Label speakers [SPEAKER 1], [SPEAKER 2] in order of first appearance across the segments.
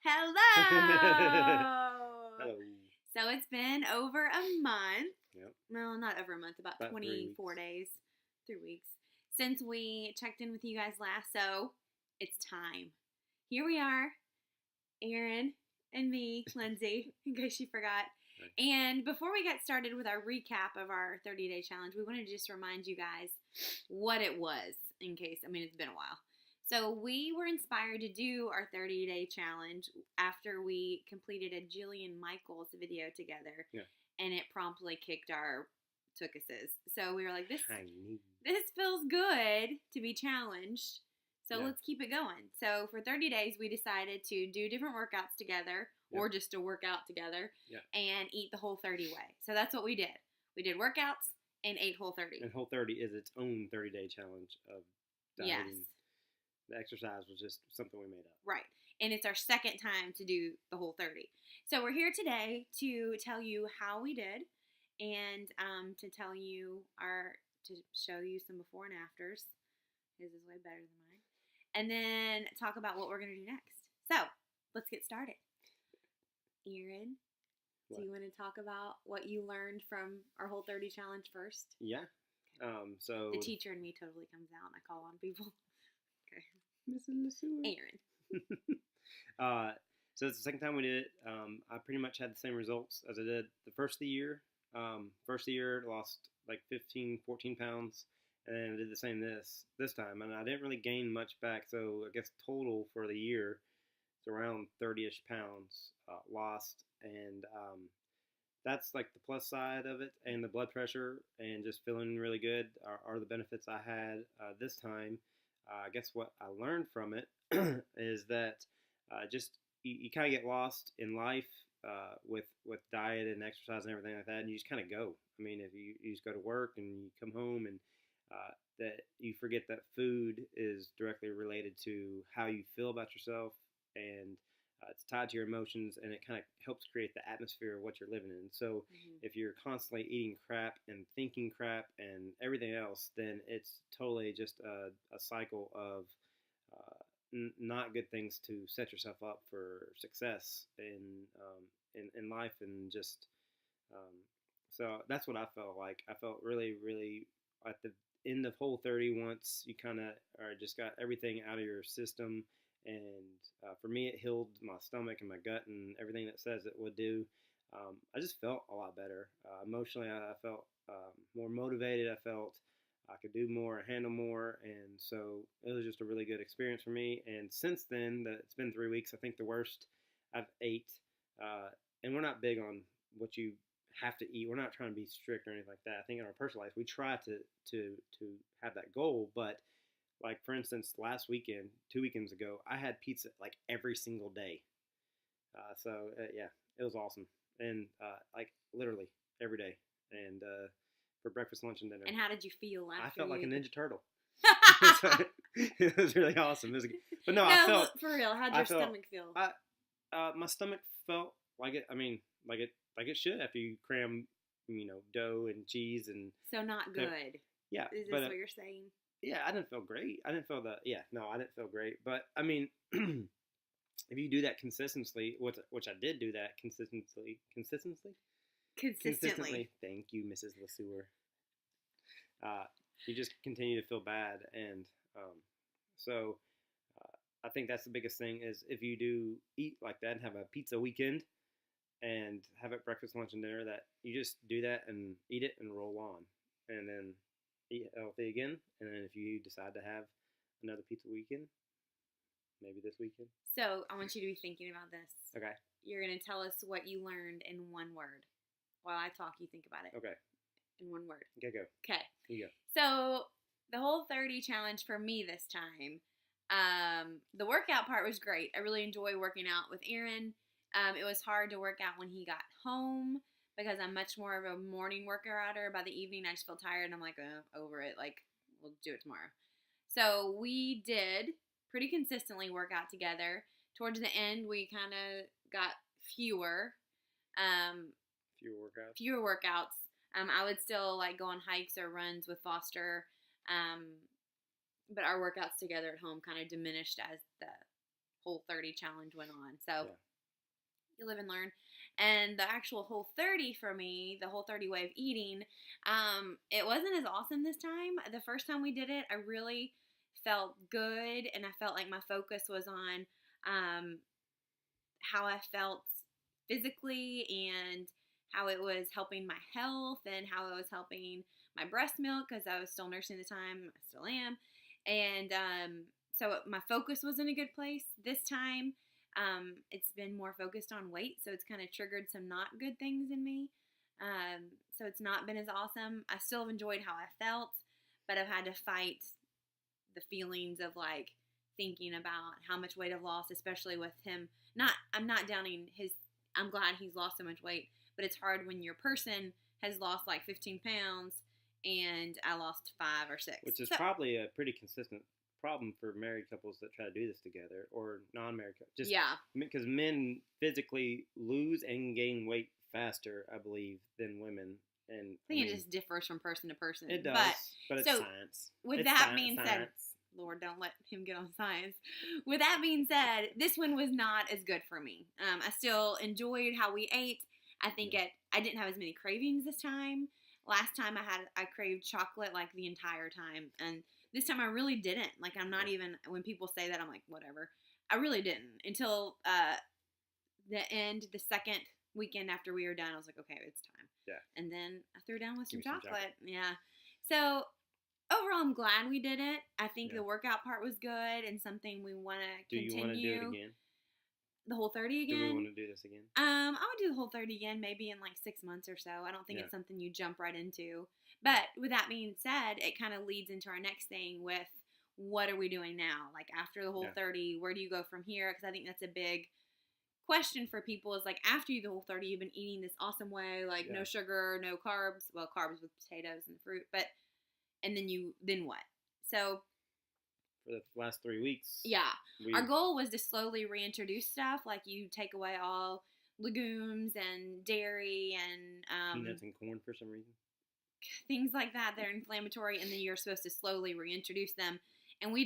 [SPEAKER 1] Hello!
[SPEAKER 2] Hello.
[SPEAKER 1] So it's been over a month.
[SPEAKER 2] Yep.
[SPEAKER 1] Well, not over a month, about 24 days, 3 weeks, since we checked in with you guys last. So it's time. Here we are, Aaron and me, Lindsay, in case you forgot.
[SPEAKER 2] Right.
[SPEAKER 1] And before we get started with our recap of our 30-day challenge, we wanted to just remind you guys what it was, in case, it's been a while. So we were inspired to do our 30-day challenge after we completed a Jillian Michaels video together.
[SPEAKER 2] Yeah.
[SPEAKER 1] And it promptly kicked our tookuses. So we were like, this feels good to be challenged. So let's keep it going. So for 30 days, we decided to do different workouts together or just to work out together and eat the Whole30 way. So that's what we did. We did workouts and ate Whole30.
[SPEAKER 2] And Whole30 is its own 30-day challenge of dieting.
[SPEAKER 1] Yes.
[SPEAKER 2] The exercise was just something we made up.
[SPEAKER 1] Right. And it's our second time to do the Whole30. So we're here today to tell you how we did and to tell you to show you some before and afters. His is way better than mine. And then talk about what we're going to do next. So let's get started. Aaron, do you want to talk about what you learned from our Whole30 challenge first?
[SPEAKER 2] Yeah. So
[SPEAKER 1] the teacher in me totally comes out and I call on people. Okay.
[SPEAKER 2] Mrs.
[SPEAKER 1] Aaron.
[SPEAKER 2] So it's the second time we did it. I pretty much had the same results as I did the first of the year. First of the year, lost like 15, 14 pounds. And then I did the same this time. And I didn't really gain much back. So I guess total for the year, it's around 30-ish pounds lost. And that's like the plus side of it. And the blood pressure and just feeling really good are the benefits I had this time. I guess what I learned from it is that just you kind of get lost in life with diet and exercise and everything like that, and you just kind of go. If you just go to work and you come home and that you forget that food is directly related to how you feel about yourself, and it's tied to your emotions, and it kind of helps create the atmosphere of what you're living in. So if you're constantly eating crap and thinking crap and everything else, then it's totally just a cycle of not good things to set yourself up for success in life, and just so that's what I felt like. I felt really, really at the end of Whole30 once you kind of just got everything out of your system. And for me, it healed my stomach and my gut and everything that says it would do. I just felt a lot better. Emotionally, I felt more motivated. I felt I could do more, handle more. And so it was just a really good experience for me. And since then, it's been 3 weeks. I think the worst I've ate. And we're not big on what you have to eat. We're not trying to be strict or anything like that. I think in our personal life, we try to have that goal. But like, for instance, last weekend, 2 weekends ago, I had pizza like every single day. Yeah, it was awesome. And like literally every day. And for breakfast, lunch, and dinner.
[SPEAKER 1] And how did you feel after?
[SPEAKER 2] I felt like a Ninja Turtle. It was really awesome. But no, I felt
[SPEAKER 1] for real. How'd your stomach feel?
[SPEAKER 2] My stomach felt like it. Like it should after you cram, dough and cheese and.
[SPEAKER 1] So not good.
[SPEAKER 2] Yeah.
[SPEAKER 1] Is this what you're saying?
[SPEAKER 2] Yeah, I didn't feel great. I didn't feel I didn't feel great. But if you do that consistently, which I did do that consistently. Thank you, Mrs. LeSueur. You just continue to feel bad, and so I think that's the biggest thing is if you do eat like that and have a pizza weekend and have it breakfast, lunch, and dinner, that you just do that and eat it and roll on, and then eat healthy again. And then if you decide to have another pizza weekend, maybe this weekend.
[SPEAKER 1] So I want you to be thinking about this.
[SPEAKER 2] Okay.
[SPEAKER 1] You're going to tell us what you learned in one word. While I talk, you think about it.
[SPEAKER 2] Okay.
[SPEAKER 1] In one word.
[SPEAKER 2] Okay, go.
[SPEAKER 1] Okay.
[SPEAKER 2] Here you go.
[SPEAKER 1] So the Whole30 challenge for me this time, the workout part was great. I really enjoy working out with Aaron. It was hard to work out when he got home because I'm much more of a morning workouter. By the evening, I just feel tired, and I'm like, over it. Like, we'll do it tomorrow. So we did pretty consistently work out together. Towards the end, we kind of got fewer. Fewer workouts. I would still like go on hikes or runs with Foster, but our workouts together at home kind of diminished as the Whole 30 challenge went on. So
[SPEAKER 2] Yeah.
[SPEAKER 1] you live and learn. And the actual Whole 30 for me, the Whole 30 way of eating, it wasn't as awesome this time. The first time we did it, I really felt good, and I felt like my focus was on how I felt physically and how it was helping my health and how it was helping my breast milk because I was still nursing at the time. I still am. And so my focus was in a good place. This time, it's been more focused on weight, so it's kind of triggered some not good things in me. So it's not been as awesome. I still have enjoyed how I felt, but I've had to fight the feelings of like thinking about how much weight I've lost, especially with him. I'm not downing his. I'm glad he's lost so much weight, but it's hard when your person has lost like 15 pounds and I lost 5 or 6.
[SPEAKER 2] Which is probably a pretty consistent problem for married couples that try to do this together, or non-married couples. Just because men physically lose and gain weight faster, I believe, than women. And
[SPEAKER 1] I think it just differs from person to person.
[SPEAKER 2] It does, but it's science.
[SPEAKER 1] With that being said, Lord, don't let him get on science. With that being said, this one was not as good for me. I still enjoyed how we ate. I think I didn't have as many cravings this time. Last time I craved chocolate like the entire time, and this time I really didn't. Like I'm not even, when people say that, I'm like, whatever. I really didn't until the second weekend after we were done. I was like, okay, it's time.
[SPEAKER 2] Yeah.
[SPEAKER 1] And then I threw down with some chocolate. Yeah. So overall, I'm glad we did it. I think the workout part was good and something we want to continue.
[SPEAKER 2] Do you want to do it again?
[SPEAKER 1] The Whole 30 again?
[SPEAKER 2] Do we want to do this again?
[SPEAKER 1] I would do the Whole 30 again, maybe in like 6 months or so. I don't think it's something you jump right into. But with that being said, it kind of leads into our next thing with what are we doing now? Like after the Whole 30, where do you go from here? Because I think that's a big question for people is like after you the Whole 30, you've been eating this awesome way, like no sugar, no carbs. Well, carbs with potatoes and fruit, but and then what? So
[SPEAKER 2] for the last 3 weeks.
[SPEAKER 1] Yeah. Our goal was to slowly reintroduce stuff. Like you take away all legumes and dairy and
[SPEAKER 2] peanuts and corn for some reason.
[SPEAKER 1] Things like that are inflammatory, and then you're supposed to slowly reintroduce them. And we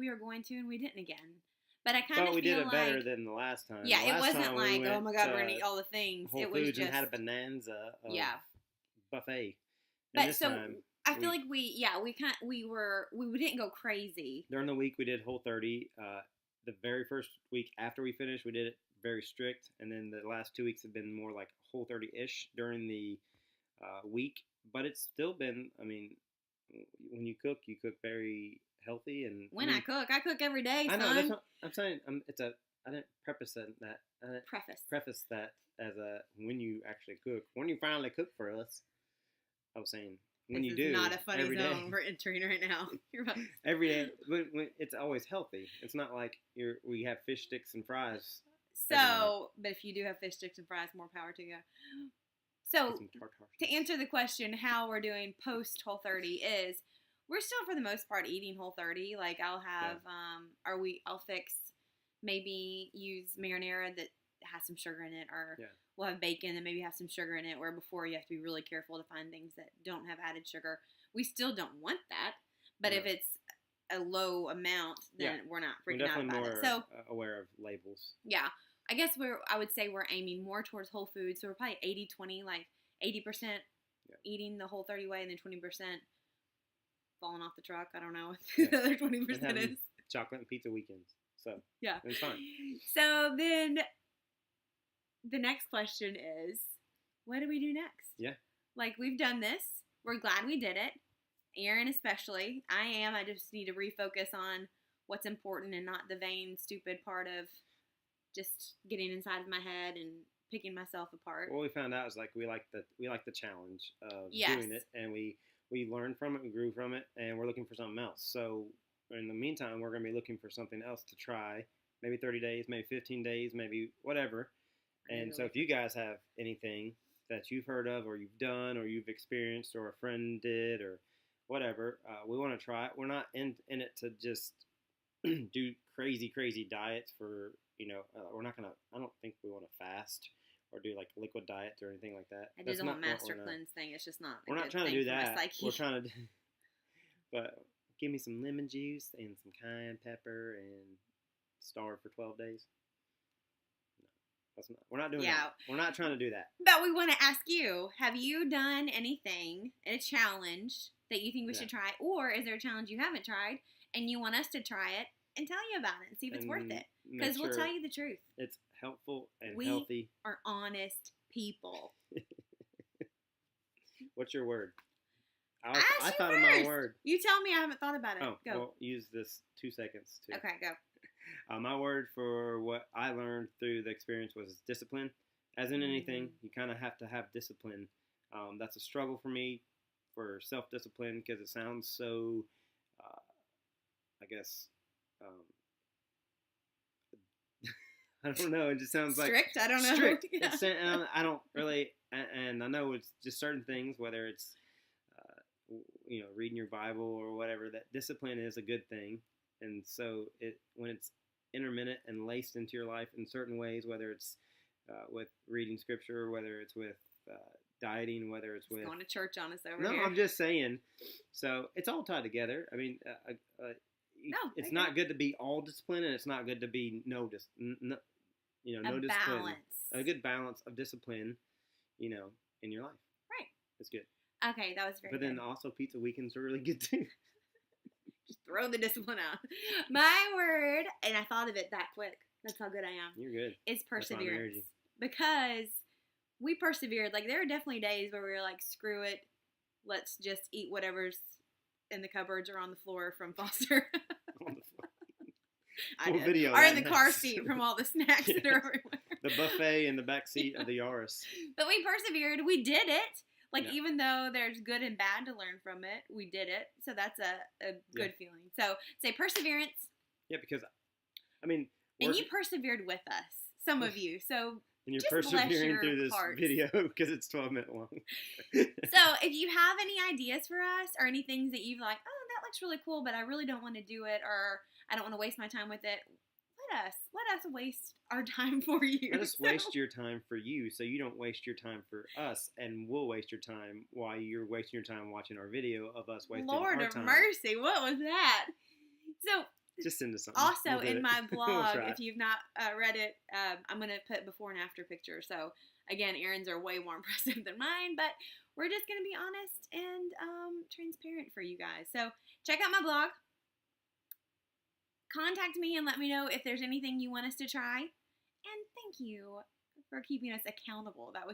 [SPEAKER 1] were going to, and we didn't again. But I kind of feel
[SPEAKER 2] we did it
[SPEAKER 1] like,
[SPEAKER 2] better than the last time.
[SPEAKER 1] Yeah, it wasn't like, oh my God, we're going to eat all the things.
[SPEAKER 2] Whole
[SPEAKER 1] it was
[SPEAKER 2] Foods
[SPEAKER 1] just.
[SPEAKER 2] And had a bonanza buffet.
[SPEAKER 1] And but so time, I feel like we didn't go crazy.
[SPEAKER 2] During the week we did Whole 30. The very first week after we finished, we did it very strict, and then the last 2 weeks have been more like Whole 30-ish during the week. But it's still been, I mean, when you cook very healthy. And
[SPEAKER 1] I cook every day, son.
[SPEAKER 2] I know, that's what I'm saying. I didn't preface that. Preface that as a when you actually cook. When you finally cook for us, I was saying when you do.
[SPEAKER 1] This is not a funny zone we're entering right now.
[SPEAKER 2] Every day, when it's always healthy. It's not like we have fish sticks and fries.
[SPEAKER 1] So, but if you do have fish sticks and fries, more power to you. So, to answer the question, how we're doing post Whole 30 is we're still for the most part eating Whole 30. Like I'll have, I'll fix, maybe use marinara that has some sugar in it, or we'll have bacon and maybe have some sugar in it. Where before you have to be really careful to find things that don't have added sugar. We still don't want that, but if it's a low amount, then we're not freaking out about it. So
[SPEAKER 2] aware of labels.
[SPEAKER 1] Yeah. I guess I would say we're aiming more towards whole foods. So we're probably 80-20, like 80% eating the Whole 30 way and then 20% falling off the truck. I don't know what the other 20% is.
[SPEAKER 2] Chocolate and pizza weekends. So
[SPEAKER 1] yeah,
[SPEAKER 2] it's fine.
[SPEAKER 1] So then the next question is, what do we do next?
[SPEAKER 2] Yeah.
[SPEAKER 1] Like we've done this. We're glad we did it. Aaron especially. I just need to refocus on what's important and not the vain, stupid part of just getting inside of my head and picking myself apart.
[SPEAKER 2] What we found out is like we like the challenge of doing it, and we learned from it, we grew from it, and we're looking for something else. So in the meantime, we're going to be looking for something else to try. Maybe 30 days, maybe 15 days, maybe whatever. And so if you guys have anything that you've heard of or you've done or you've experienced or a friend did or whatever, we want to try it. We're not in it to just do crazy diets for, we're not going to, I don't think we want to fast or do like liquid diets or anything like that.
[SPEAKER 1] I did the whole master cleanse thing. It's just not.
[SPEAKER 2] We're not trying to do that. We're trying to, but give me some lemon juice and some cayenne pepper and starve for 12 days. No, that's not. We're not doing
[SPEAKER 1] Yeah.
[SPEAKER 2] that. We're not trying to do that.
[SPEAKER 1] But we want to ask you, have you done anything, a challenge that you think we should try? Or is there a challenge you haven't tried and you want us to try it and tell you about it and see if it's worth it? Because we'll tell you the truth.
[SPEAKER 2] It's helpful and
[SPEAKER 1] we
[SPEAKER 2] healthy.
[SPEAKER 1] We are honest people.
[SPEAKER 2] What's your word?
[SPEAKER 1] I
[SPEAKER 2] thought of my word.
[SPEAKER 1] You tell me. I haven't thought about it.
[SPEAKER 2] Oh,
[SPEAKER 1] go.
[SPEAKER 2] Well, use this 2 seconds too.
[SPEAKER 1] Okay, go.
[SPEAKER 2] My word for what I learned through the experience was discipline. As in anything, you kind of have to have discipline. That's a struggle for me, for self-discipline, because it sounds so, I guess, I don't know. It just sounds
[SPEAKER 1] strict. I don't know.
[SPEAKER 2] Strict. Yeah. I don't really, and I know it's just certain things, whether it's, reading your Bible or whatever. That discipline is a good thing, and so when it's intermittent and laced into your life in certain ways, whether it's with reading scripture, whether it's with dieting, whether it's with
[SPEAKER 1] going to church on us over
[SPEAKER 2] here.
[SPEAKER 1] No,
[SPEAKER 2] I'm just saying. So it's all tied together. I mean, it's not good to be all disciplined, and it's not good to be no discipline.
[SPEAKER 1] Balance.
[SPEAKER 2] A good balance of discipline, in your life.
[SPEAKER 1] Right.
[SPEAKER 2] It's good.
[SPEAKER 1] Okay, that was very good.
[SPEAKER 2] But then also pizza weekends are really good too.
[SPEAKER 1] Just throw the discipline out. My word, and I thought of it that quick. That's how good I am.
[SPEAKER 2] You're good.
[SPEAKER 1] It's perseverance. Because we persevered. Like, there are definitely days where we were like, screw it. Let's just eat whatever's in the cupboards or on the floor from Foster.
[SPEAKER 2] On the floor.
[SPEAKER 1] Or in the car seat from all the snacks that are everywhere.
[SPEAKER 2] The buffet in the back seat of the Yaris.
[SPEAKER 1] But we persevered. We did it. Like, even though there's good and bad to learn from it, we did it. So that's a good feeling. So say perseverance. Yeah,
[SPEAKER 2] because, I mean.
[SPEAKER 1] And you persevered with us, some of you. So
[SPEAKER 2] and you're persevering through this video because it's 12-minute long.
[SPEAKER 1] So if you have any ideas for us or any things that you've like, oh, that looks really cool, but I really don't want to do it, or I don't want to waste my time with it, let us waste our time for you.
[SPEAKER 2] Let us waste your time for you, so you don't waste your time for us, and we'll waste your time while you're wasting your time watching our video of us wasting our time.
[SPEAKER 1] Lord of mercy, what was that? So
[SPEAKER 2] just send us something.
[SPEAKER 1] Also, in my blog, if you've not read it, I'm going to put before and after pictures. So again, Erin's are way more impressive than mine, but we're just going to be honest and transparent for you guys. So check out my blog. Contact me and let me know if there's anything you want us to try. And thank you for keeping us accountable. That was